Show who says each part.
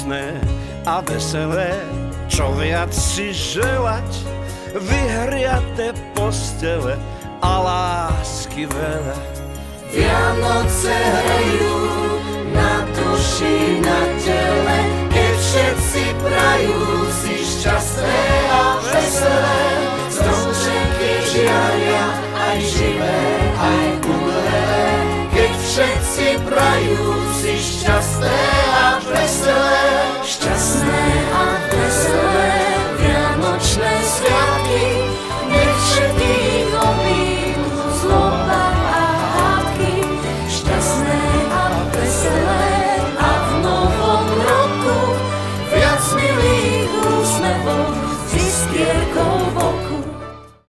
Speaker 1: radostné a veselé, čo viac si želať, vyhriate postele a lásky veľa.
Speaker 2: Vianoce hrejú na duši, na tele, keď všetci prajú si šťastné a veselé. Stromčeky žiaria aj živé, aj umrelé, keď všetci prajú si šťastné